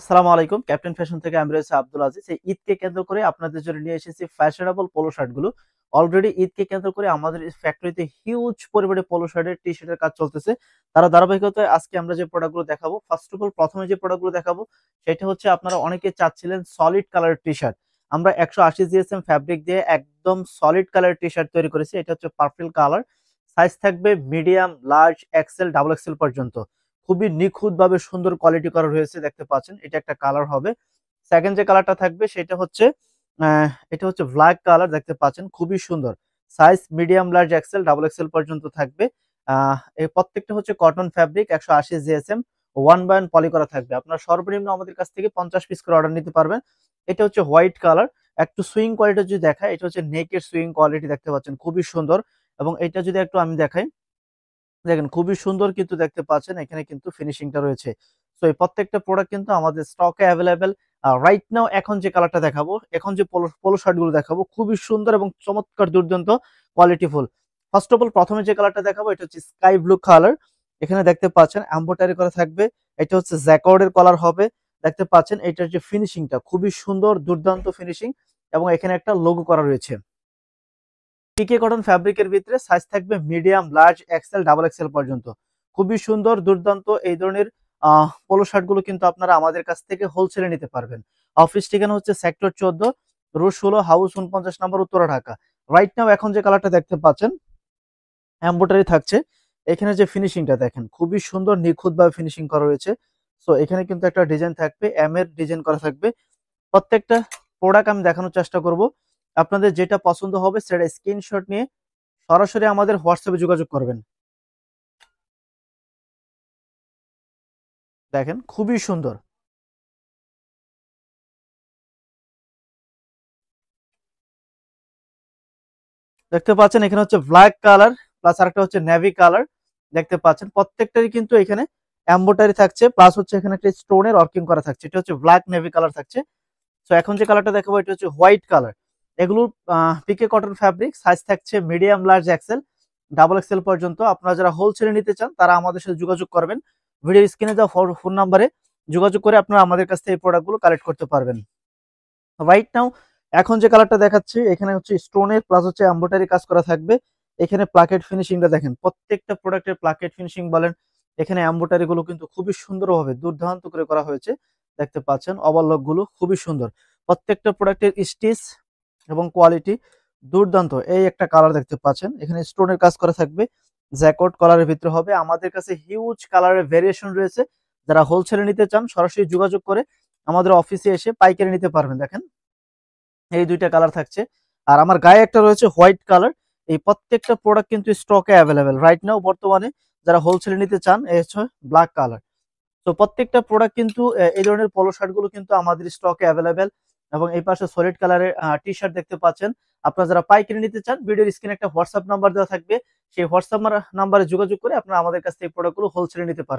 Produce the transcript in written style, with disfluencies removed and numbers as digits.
আসসালামু আলাইকুম। Captain fashion থেকে আমি রয়েছে আব্দুল আজিজ। এই ঈদকে কেন্দ্র করে আপনাদের জন্য নিয়ে এসেছি ফ্যাশনেবল পোলো শার্ট গুলো। অলরেডি ঈদকে কেন্দ্র করে আমাদের ফ্যাক্টরিতে হিউজ পরিমাণে পোলো শার্টের টি-শার্টের কাজ চলতেছে। তার ধারাবাহিকতায় আজকে আমরা যে প্রোডাক্ট গুলো দেখাবো, ফার্স্ট অফ অল প্রথমে যে প্রোডাক্ট গুলো দেখাবো সেটা হচ্ছে আপনারা অনেকে চাচ্ছিলেন সলিড কালারের টি-শার্ট। আমরা 180 জিএসএম ফ্যাব্রিক দিয়ে একদম সলিড কালারের টি-শার্ট তৈরি করেছি। এটা হচ্ছে পার্পল কালার। সাইজ থাকবে medium, large, XL, double XL পর্যন্ত। খুবই নিখুঁতভাবে সুন্দর কোয়ালিটি করা রয়েছে, দেখতে পাচ্ছেন। এটা একটা কালার হবে। সেকেন্ড যে কালারটা থাকবে সেটা হচ্ছে এটা হচ্ছে ব্ল্যাক কালার, দেখতে পাচ্ছেন, খুবই সুন্দর। Size medium, large, XL, double XL পর্যন্ত থাকবে। এই প্রত্যেকটা হচ্ছে কটন ফ্যাব্রিক, 180 জিএসএম, 1/1 পলি করা থাকবে। আপনার সর্বনিম্ন আমাদের কাছ থেকে 50 পিস করে অর্ডার নিতে পারবেন। এটা হচ্ছে হোয়াইট কালার। একটু সুইং কোয়ালিটি যদি দেখায়, এটা হচ্ছে নেকের সুইং কোয়ালিটি, দেখতে পাচ্ছেন, খুবই সুন্দর। এবং এটা যদি একটু আমি দেখাই, দেখেন খুবই সুন্দর কিন্তু দেখতে পাচ্ছেন, এখানে কিন্তু ফিনিশিংটা রয়েছে। তো এই প্রত্যেকটা প্রোডাক্ট কিন্তু আমাদের স্টকে অ্যাভেলেবেল। রাইট নাও এখন যে কালারটা দেখাবো, এখন যে পোলো পোলো শার্ট গুলো দেখাবো, খুবই সুন্দর এবং চমৎকার দুর্দান্ত কোয়ালিটিফুল। ফার্স্ট অফ অল প্রথমে যে কালারটা দেখাবো এটা হচ্ছে স্কাই ব্লু কালার। এখানে দেখতে পাচ্ছেন এমব্রয়ডারি করা থাকবে। এটা হচ্ছে জ্যাকর্ডের কালার হবে, দেখতে পাচ্ছেন। এটার যে ফিনিশিংটা খুবই সুন্দর, দুর্দান্ত ফিনিশিং। এবং এখানে একটা লোগো করা রয়েছে। পিকে কটন ফ্যাব্রিকের ভিতরে সাইজ থাকবে medium, large, XL, double XL পর্যন্ত। খুবই সুন্দর, দুর্দান্ত এই ধরনের পোলো শার্ট গুলো কিন্তু আপনারা আমাদের কাছ থেকে হোলসেলে নিতে পারবেন। অফিস ঠিকানা হচ্ছে সেক্টর 14, রোড 16, হাউস 49 নম্বর, উত্তরা, ঢাকা। রাইট নাও এখন যে কালারটা দেখতে পাচ্ছেন এমব্রয়ডারি থাকছে। এখানে যে ফিনিশিংটা দেখেন, খুবই সুন্দর, নিখুঁত ভাবে ফিনিশিং করা রয়েছে। সো এখানে কিন্তু একটা ডিজাইন থাকবে, এম এর ডিজাইন করা থাকবে। প্রত্যেকটা প্রোডাক্ট আমি দেখানোর চেষ্টা করব। আপনাদের যেটা পছন্দ হবে সেটা স্ক্রিনশট নিয়ে সরাসরি আমাদের হোয়াটসঅ্যাপে যোগাযোগ করবেন। দেখেন খুবই সুন্দর, দেখতে পাচ্ছেন। এখানে হচ্ছে ব্ল্যাক কালার প্লাস আরেকটা হচ্ছে নেভি কালার, দেখতে পাচ্ছেন। প্রত্যেকটারই কিন্তু এখানে এমব্রয়ডারি থাকছে, প্লাস হচ্ছে এখানে একটা স্টোনের ওয়ার্কিং করা থাকছে। এটা হচ্ছে ব্ল্যাক নেভি কালার থাকছে। তো এখন যে কালারটা দেখাবো এটা হচ্ছে হোয়াইট কালার। এগুলো পিকে কটন ফ্যাব্রিক, সাইজ থাকছে medium, large, XL, double XL পর্যন্ত। আপনারা যারা হোলসেলে নিতে চান তারা আমাদের সাথে যোগাযোগ করবেন। ভিডিও স্ক্রিনে যাওয়া ফোন নাম্বারে যোগাযোগ করে আপনারা আমাদের কাছ থেকে এই প্রোডাক্টগুলো কালেক্ট করতে পারবেন। রাইট নাও এখন যে কালারটা দেখাচ্ছি, এখানে হচ্ছে স্টোনের প্লাস হচ্ছে এমব্রয়ডারি কাজ করা থাকবে। এখানে প্লাকেট ফিনিশিংটা দেখেন, প্রত্যেকটা প্রোডাক্টের প্লাকেট ফিনিশিং বলেন, এখানে এমব্রয়ডারি গুলো কিন্তু খুবই সুন্দরভাবে দুর্দান্ত করে করা হয়েছে, দেখতে পাচ্ছেন। ওভারলক গুলো খুবই সুন্দর। প্রত্যেকটা প্রোডাক্টের স্টিচ এবং কোয়ালিটি দুর্দান্ত। এই একটা কালার দেখতে পাচ্ছেন, এখানে স্টোনের কাজ করা থাকবে, জ্যাকট কালারের ভিতরে হবে। আমাদের কাছে হিউজ কালারের ভেরিয়েশন রয়েছে। যারা হোলসেলে নিতে চান সরাসরি যোগাযোগ করে আমাদের অফিসে এসে পাইকারি নিতে পারবেন। দেখেন এই দুইটা কালার থাকছে। আর আমার গায়ে একটা রয়েছে হোয়াইট কালার। এই প্রত্যেকটা প্রোডাক্ট কিন্তু স্টকে অ্যাভেলেবেল রাইট নাও বর্তমানে। যারা হোলসেলে নিতে চান এই হচ্ছে ব্ল্যাক কালার। তো প্রত্যেকটা প্রোডাক্ট কিন্তু এই ধরনের পোলো শার্ট গুলো কিন্তু আমাদের স্টকে অ্যাভেলেবেল। এবং এই পাশে সলিড কালারের টি শার্ট দেখতে পাচ্ছেন। আপনারা যারা পাইকারি নিতে চান ভিডিওর স্ক্রিনে একটা হোয়াটসঅ্যাপ নাম্বার দেওয়া থাকবে, সেই হোয়াটসঅ্যাপ নাম্বারে যোগাযোগ করে আপনারা আমাদের কাছ থেকে প্রোডাক্টগুলো হোলসেলে নিতে পারেন।